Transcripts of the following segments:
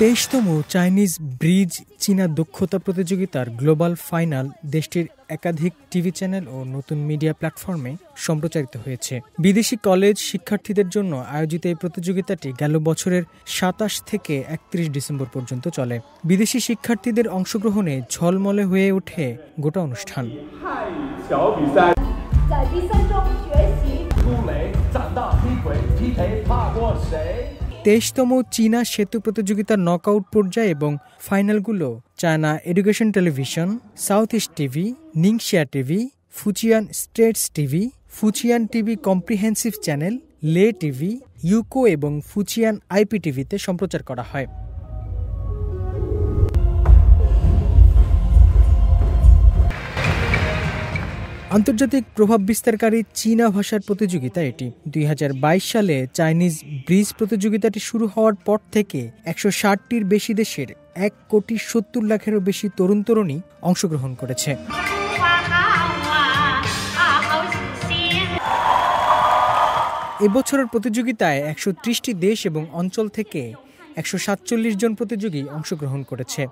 23তম Chinese bridge চীনা দক্ষতা প্রতিযোগিতার গ্লোবাল ফাইনাল দেশটির একাধিক টিভি চ্যানেল ও নতুন মিডিয়া প্ল্যাটফর্মে সম্প্রচারিত হয়েছে। বিদেশি কলেজ শিক্ষার্থীদের জন্য আয়োজিত এই প্রতিযোগিতাটি গেল বছরের ২৭ থেকে ৩১ ডিসেম্বর পর্যন্ত চলে। বিদেশি শিক্ষার্থীদের অংশগ্রহণে ঝলমলে হয়ে ওঠে গোটা অনুষ্ঠান। 23তম চীনা সেতু প্রতিযোগিতার নকআউট পর্যায়ে এবং ফাইনালগুলো China education television, south east TV, Ningxia TV, Fujian states TV, Fujian TV comprehensive channel, Le TV, Youku এবং ফুচিয়ান আইপিটিভিতে সম্প্রচার করা হয়। আন্তর্জাতিক প্রভাব বিস্তারকারী চীনা ভাষার প্রতিযোগিতা এটি। ২০২২ সালে চাইনিজ ব্রিজ প্রতিযোগিতাটি শুরু হওয়ার পর থেকে ১৬০টির বেশি দেশের ১,৭০,০০,০০০-এরও বেশি তরুণ তরুণী অংশগ্রহণ করেছে। এবছরের প্রতিযোগিতায় ১৩০টি দেশ এবং অঞ্চল থেকে ১৪৭ জন প্রতিযোগী অংশগ্রহণ করেছে,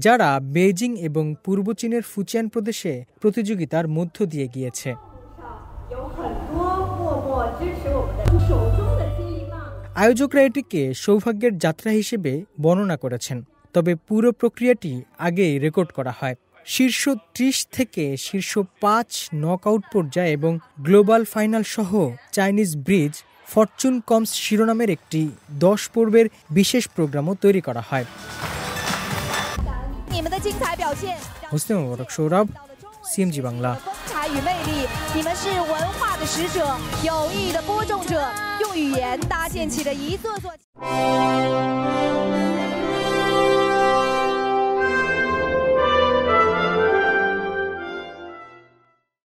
যারা বেইজিং এবং পূর্ব চীনের ফুচিয়ান প্রদেশে প্রতিযোগিতার মধ্য দিয়ে গিয়েছে। আয়োজকরা এটিকে সৌভাগ্যের যাত্রা হিসেবে বর্ণনা করেছেন, তবে পুরো প্রক্রিয়াটি আগেই রেকর্ড করা হয়। শীর্ষ ৩০ থেকে শীর্ষ ৫ নকআউট পর্যায়ে এবং গ্লোবাল ফাইনাল সহ চাইনিজ ব্রিজ ফরচুন কমস শিরোনামের একটি ১০ পর্বের বিশেষ প্রোগ্রামও তৈরি করা হয়। মুসলিম মোবারক সৌরভ, সিএমজি বাংলা। 你们是文化的使者，有意义的播种者，用语言搭建起了一座座。